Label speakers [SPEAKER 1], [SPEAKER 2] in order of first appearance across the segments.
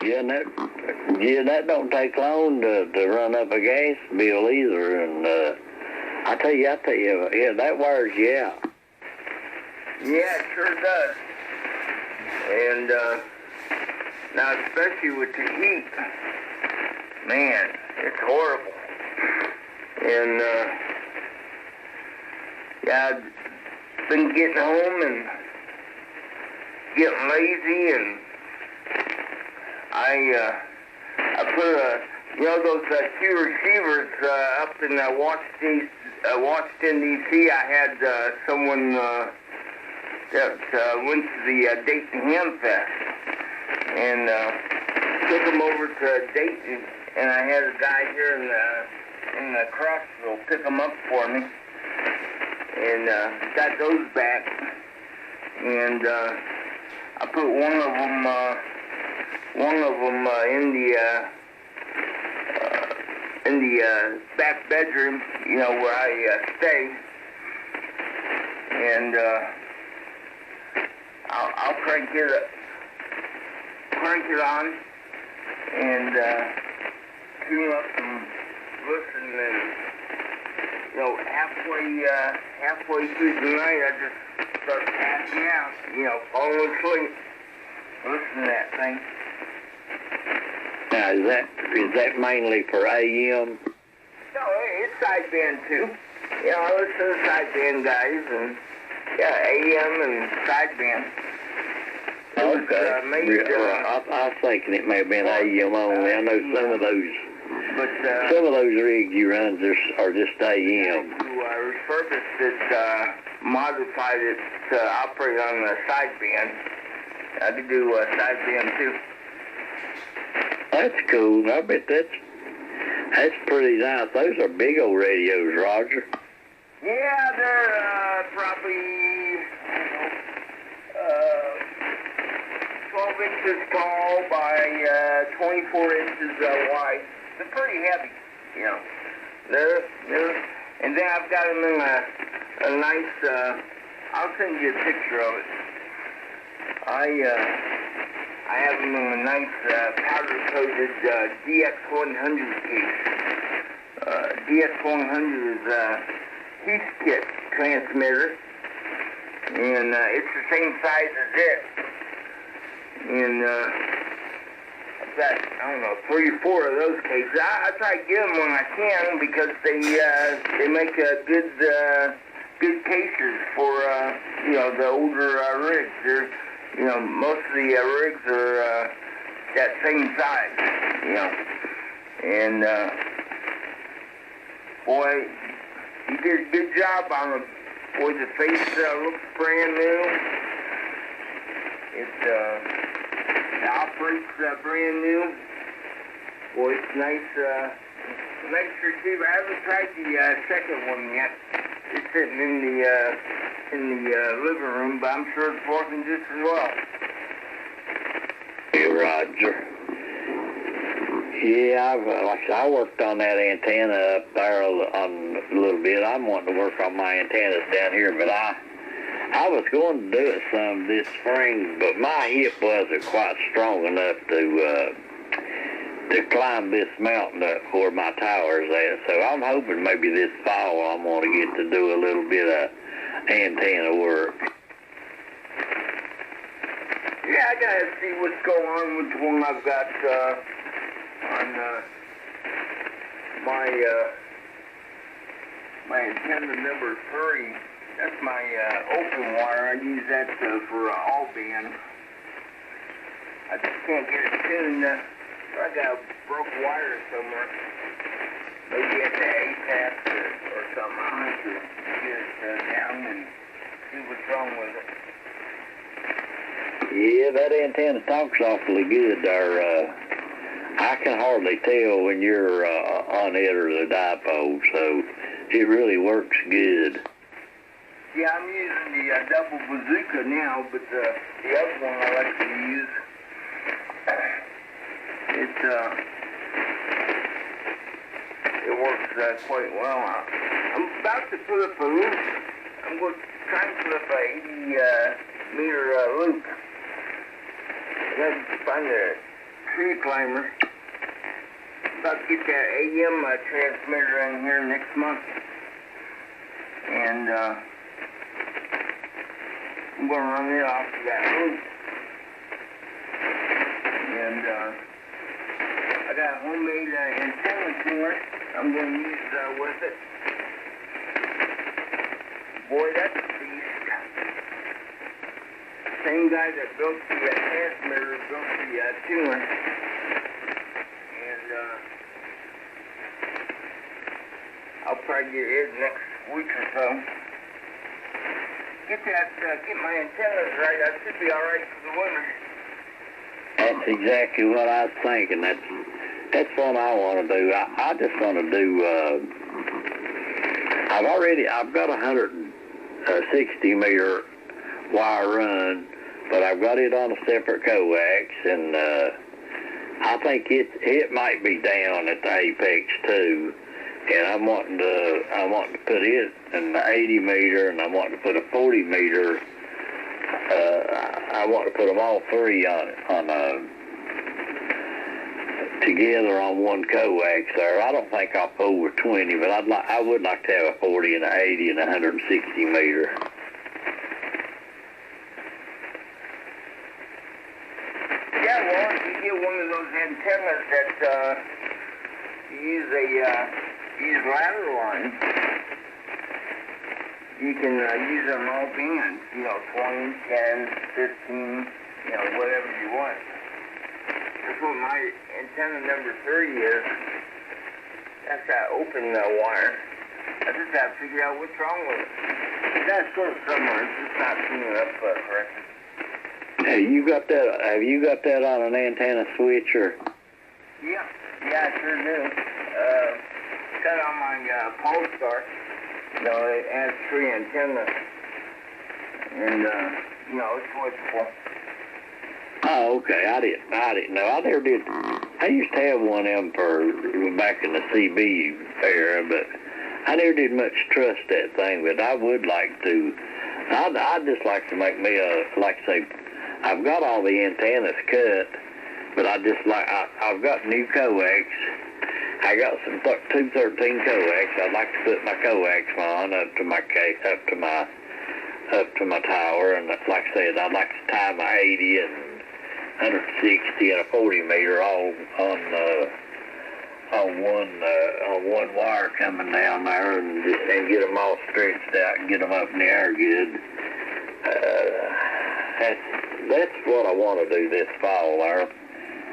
[SPEAKER 1] Yeah, that don't take long to run up a gas bill either. And I tell you, yeah, that wears you out.
[SPEAKER 2] Yeah, it sure does. And now, especially with the heat, man, it's horrible. And yeah, I've been getting home and getting lazy, and I put those two receivers up in Washington D.C. I had someone that went to the Dayton Ham Fest, and took them over to Dayton, and I had a guy here in the Crossville pick them up for me, and got those back, and I put one of them in the back bedroom, where I stay, and I'll crank it on, and tune up and listen, and halfway through the night I just start passing out, falling asleep, listening to that thing.
[SPEAKER 1] Now, is that mainly for AM?
[SPEAKER 2] No, it's sideband too. I listen to sideband guys, and AM and sideband.
[SPEAKER 1] Okay. I was thinking it may have been AM only. I know some of those rigs you run are just AM.
[SPEAKER 2] Who refurbished it, modified it to operate on the sideband. I could do sideband too.
[SPEAKER 1] That's cool. I bet that's pretty nice. Those are big old radios, Roger.
[SPEAKER 2] Yeah, they're probably 12 inches tall by 24 inches wide. They're pretty heavy, and then I've got them in a nice. I'll send you a picture of it. I have them in a nice powder-coated DX100 case. DX100 is a Heathkit transmitter, and it's the same size as it. And I've got, 3 or 4 of those cases. I try to get them when I can, because they make good cases for the older rigs. They're, most of the rigs are that same size, and boy, he did a good job on them. Boy, the face looks brand new. It operates brand new. Boy, it's nice. Nice receiver. I haven't tried the second one yet. It's sitting in the living room, but I'm sure it's working just as well.
[SPEAKER 1] Hey, Roger. Yeah, I worked on that antenna up there on a little bit. I'm wanting to work on my antennas down here, but I was going to do it some this spring, but my hip wasn't quite strong enough to climb this mountain up where my tower's at. So I'm hoping maybe this fall I'm going to get to do a little bit of antenna work.
[SPEAKER 2] Yeah, I gotta see what's going on with the one I've got on my antenna number 3. That's my open wire. I use that for all band. I just can't get it tuned. I got a broke wire somewhere. Maybe at the ATAP or something. I'll have to get it down and see what's wrong with it.
[SPEAKER 1] Yeah, that antenna talks awfully good there. I can hardly tell when you're on it or the dipole, so it really works good.
[SPEAKER 2] Yeah, I'm using the double bazooka now, but the other one I like to use, it works quite well. I'm about to put up a loop. I'm going to try and put up a 80 meter loop. I got to find a tree climber. About to get that AM transmitter in here next month. And I'm going to run it off of that roof. And I got a homemade antenna tuner I'm going to use with it. Boy, that's a beast. Same guy that built the transmitter built the tuner. And I'll probably get it next week or so. Get my antennas right. I should be all right for the winter.
[SPEAKER 1] That's exactly what I was thinking. That's what I want to do. I just want to do. I've got 160 meter wire run, but I've got it on a separate coax, and I think it might be down at the apex too. And I'm wanting to put it in the 80 meter, and I'm wanting to put a 40 meter. I want to put them all three together on one coax there. I don't think I'll pull with 20, but I would like to have a 40 and an 80 and a 160 meter.
[SPEAKER 2] Yeah, well, if you get one of those antennas that use ladder lines, you can use them all bands, 20, 10, 15, whatever you want. That's what my antenna number 30 is. That's that open wire. I just got to figure out what's wrong with it. It got short somewhere. It's just not tuning up correctly.
[SPEAKER 1] Hey, have you got that on an antenna switch or?
[SPEAKER 2] Yeah, I sure do. Got it on my Polestar. It has 3 antennas. And, it's switchable.
[SPEAKER 1] Oh, okay. I didn't know. I never did. I used to have one of them for back in the CB era, but I never did much trust that thing. But I would like to. I'd just like to make me I've got all the antennas cut, but I've got new coax. I got some 213 coax. I'd like to put my coax on up to my tower, and like I said, I'd like to tie my 80 and 160 and a 40 meter all on one wire coming down there, and get them all stretched out and get them up in the air good. That's what I want to do this fall there,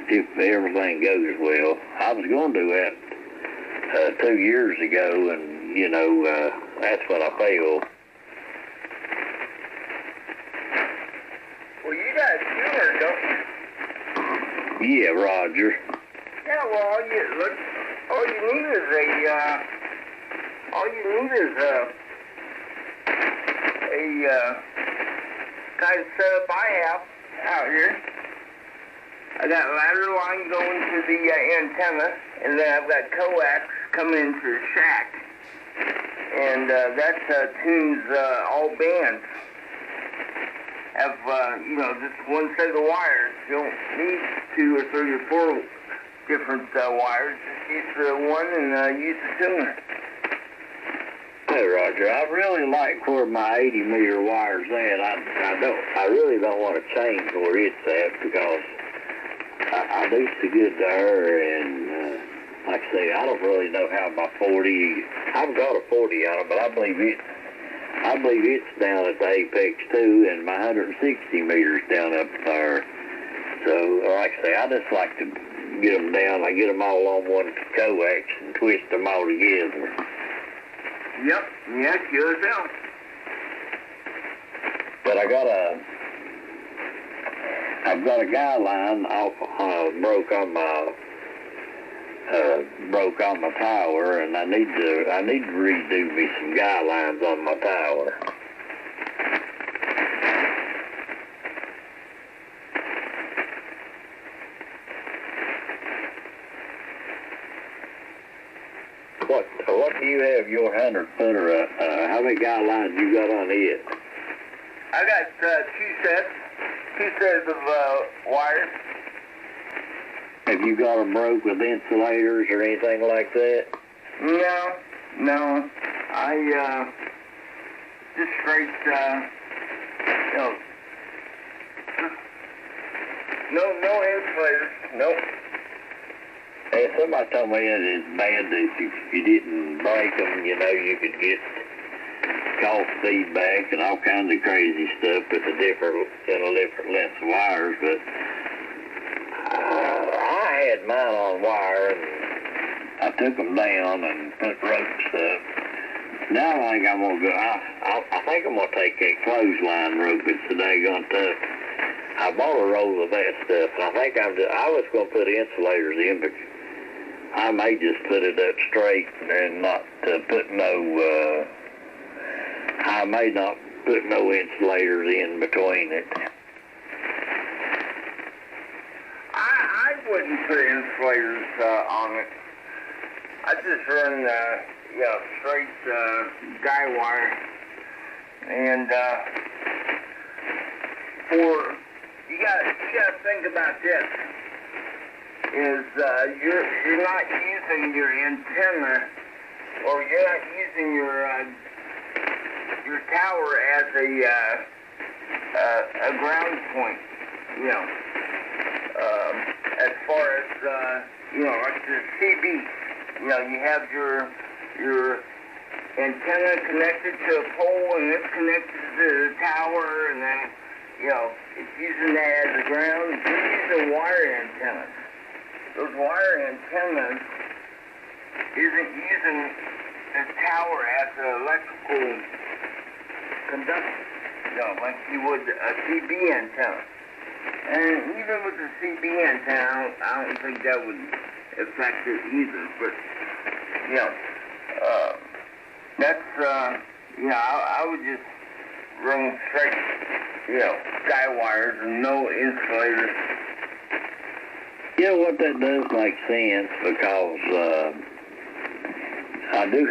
[SPEAKER 1] if everything goes well. I was going to do that 2 years ago, and that's when I failed.
[SPEAKER 2] Well, you got a tuner, don't you?
[SPEAKER 1] Yeah, Roger.
[SPEAKER 2] Yeah, well, all you need is a kind of setup I have out here. I got ladder line going to the antenna, and then I've got coax coming into the shack, and that tunes all bands. Have just one set of wires. You don't need 2 or 3 or 4 different wires. Just use the one and use the tuner.
[SPEAKER 1] Hey, Roger, I really like where my 80 meter wire's at. I really don't want to change where it's at, because I do so good to her, and like I say, I don't really know how my 40. I've got a 40 on it, but I believe it's down at the apex too, and my 160 meters down up there. So, like I say, I just like to get them down. I get them all on one coax and twist them all together.
[SPEAKER 2] Yep, yeah, sure as hell.
[SPEAKER 1] But I've got a guy line off, broke on my tower, and I need to redo me some guy lines on my tower. What do you have your 100-footer? How many guy lines you got on it?
[SPEAKER 2] I got two sets of wires.
[SPEAKER 1] Have you got them broke with insulators or anything like that?
[SPEAKER 2] No. I just straight, no insulators. Nope.
[SPEAKER 1] Hey, somebody told me that it's bad that if you didn't break them, you could get cough feedback and all kinds of crazy stuff with a different length of wires. But I had mine on wire, and I took them down and put ropes up. Now I think I'm gonna go. I think I'm gonna take that clothesline rope. It's so daggone tough. I bought a roll of that stuff, and I think I was gonna put insulators in, but I may just put it up straight and not put no. I may not put no insulators in between it.
[SPEAKER 2] I wouldn't put insulators on it. I just run, straight guy wire. And you gotta think about this. Is you're not using your antenna, or you're not using your tower as a ground point, as far as like the CB, you have your antenna connected to a pole, and it's connected to the tower, and then it's using that as a ground. You're using wire antennas. Those wire antennas isn't using the tower as an electrical conductor, like you would a CB antenna. And even with the CB antenna, I don't think that would affect it either. But, that's, I would just run straight, guy wires and no insulators.
[SPEAKER 1] You know what, that does make sense, because I do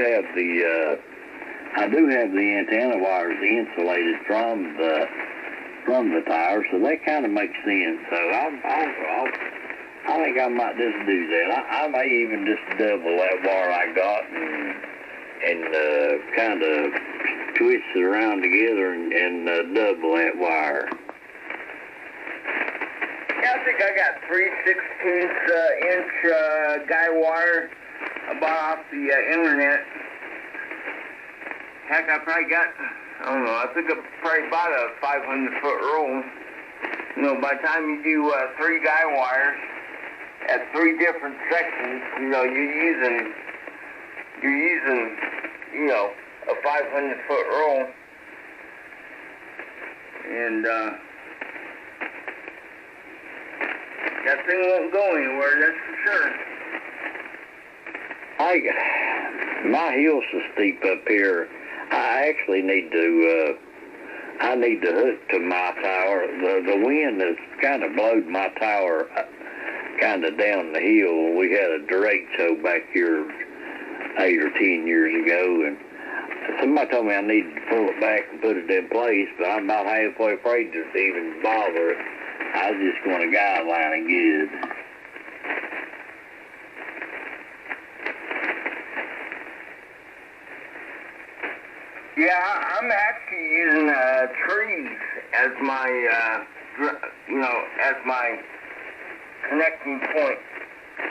[SPEAKER 1] have the antenna wires insulated from the tower, so that kind of makes sense. So I think I might just do that. I may even just double that wire I got and kind of twist it around together and double that wire.
[SPEAKER 2] I think I got 3/16" guy wire I bought off the internet. Heck, I probably got, I think I probably bought a 500-foot roll. By the time you do 3 guy wires at 3 different sections, you're using, a 500-foot roll. And, that thing won't go anywhere, that's for sure.
[SPEAKER 1] My hill's so steep up here, I actually need to hook to my tower. The wind has kind of blowed my tower kind of down the hill. We had a derecho back here 8 or 10 years ago, and somebody told me I needed to pull it back and put it in place, but I'm about halfway afraid to even bother it. I was just going to guideline it good.
[SPEAKER 2] Yeah, I'm actually using trees as my, as my connecting point.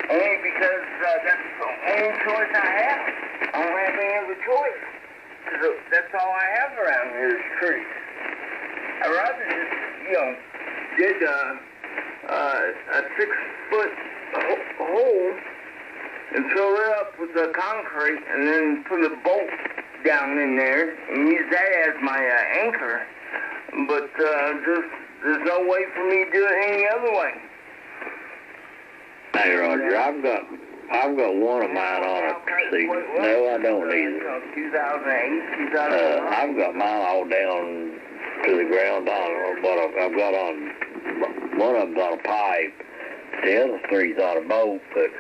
[SPEAKER 2] Only because that's the only choice I have. I don't have any other choice. Because that's all I have around here is trees. I'd rather just, dig a 6-foot hole and fill it up with the concrete and then put a bolt down in there and use that as my anchor. But there's no way for me to do it any other way.
[SPEAKER 1] Hey Roger, I've got one of mine on a proceed. No, I don't either.
[SPEAKER 2] 2008, 2009.
[SPEAKER 1] I've got mine all down to the ground on what I've got on. One of them's on a pipe. The other 3's on a boat, but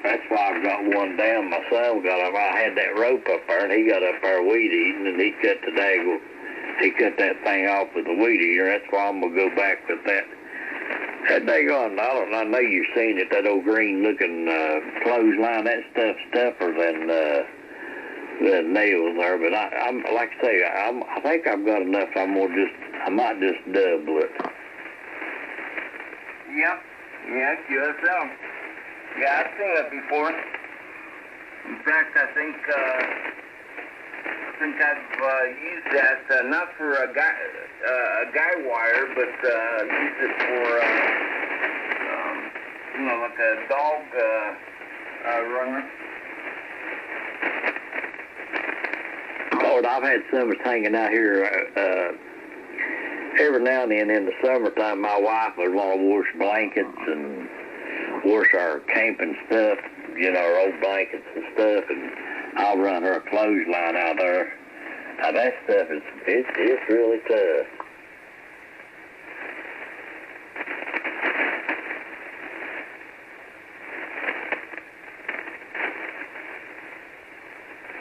[SPEAKER 1] that's why I've got one down. My son got up. I had that rope up there, and he got up there weed eating, and he cut the he cut that thing off with a weed eater. That's why I'm gonna go back with that. That daggone, I know you've seen it, that old green-looking clothesline. That stuff's tougher than nails there. But I'm like I say, I think I've got enough. I might just double it.
[SPEAKER 2] Yep. Yeah, QSL. Yeah, I've seen that before. In fact, I think I've used that not for a guy wire, but used it for like a dog runner.
[SPEAKER 1] Lord, I've had summers hanging out here. Every now and then in the summertime, my wife would want to wash blankets and wash our camping stuff, our old blankets and stuff, and I'll run her a clothesline out there. Now that stuff it's really tough.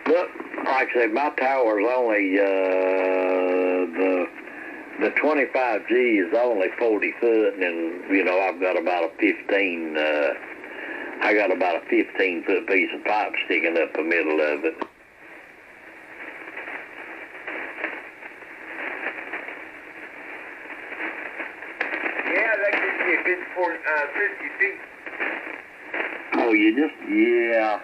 [SPEAKER 1] Look, like I said, my tower's only the 25G is only 40 foot, and I've got about a 15. I got about a 15-foot piece of pipe sticking up the middle of it.
[SPEAKER 2] Yeah, that gives you a good 50 feet.
[SPEAKER 1] Oh, yeah. Yeah.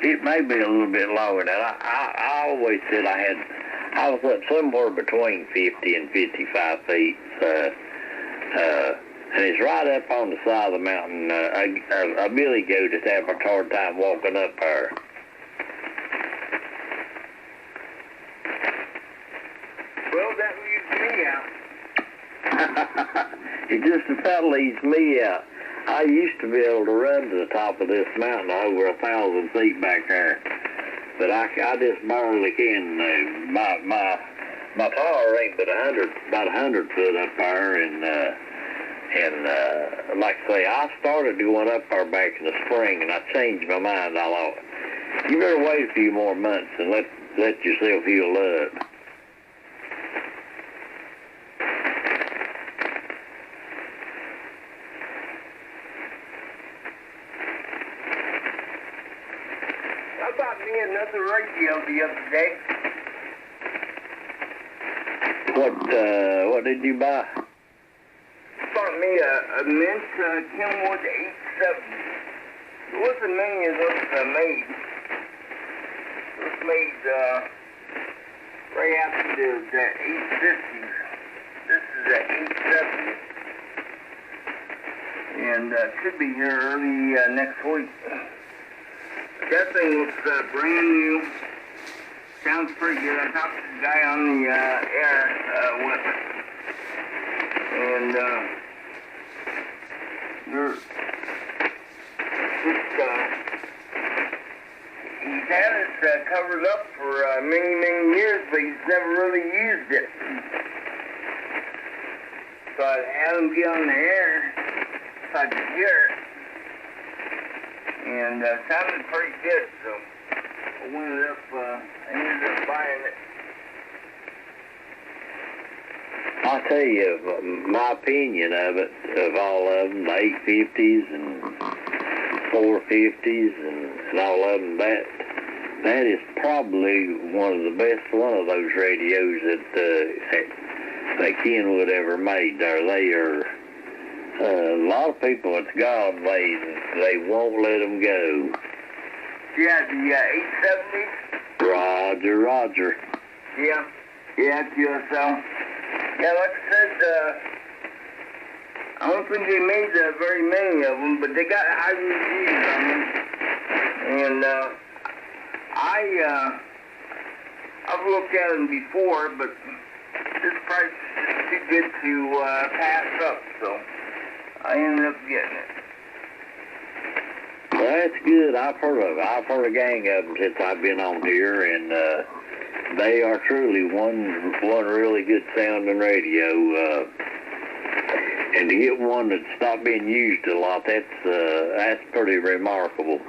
[SPEAKER 1] It may be a little bit lower than that. I always said I was up somewhere between 50 and 55 feet. And it's right up on the side of the mountain. A billy goat that's having a hard time walking up there.
[SPEAKER 2] Well, that leaves me out.
[SPEAKER 1] It just about leaves me out. I used to be able to run to the top of this mountain over 1,000 feet back there, but I just barely can now. My tower ain't but about 100 foot up there, and like I say, I started going up there back in the spring, and I changed my mind. I thought, you better wait a few more months and let yourself heal up.
[SPEAKER 2] I bought me another radio the other day.
[SPEAKER 1] What did you buy?
[SPEAKER 2] Bought me a Mint Kenwood 870. It wasn't many of those made. It was made right after the 850s. This is the 870. And should be here early next week. That thing looks brand new. Sounds pretty good. I talked to the guy on the air with it. And he's had it covered up for many, many years, but he's never really used it. So I had him get on the air so I could hear it. And sounded pretty good, so I ended up buying it.
[SPEAKER 1] I'll tell you, my opinion of it, of all of them, the 850s and 450s and all of them, that is probably one of the best one of those radios that Kenwood ever made there. They are, a lot of people, it's God, they won't let them go.
[SPEAKER 2] Yeah, the 870s?
[SPEAKER 1] Roger.
[SPEAKER 2] Yeah, QSL. Yeah, like I said, I don't think they made very many of them, but they got high reviews on them. And I've looked at them before, but this price is just too good to pass up, so I ended up getting it.
[SPEAKER 1] Well, that's good. I've heard a gang of them since I've been on here, and they are truly one really good sounding radio. And to get one that's not being used a lot, that's pretty remarkable.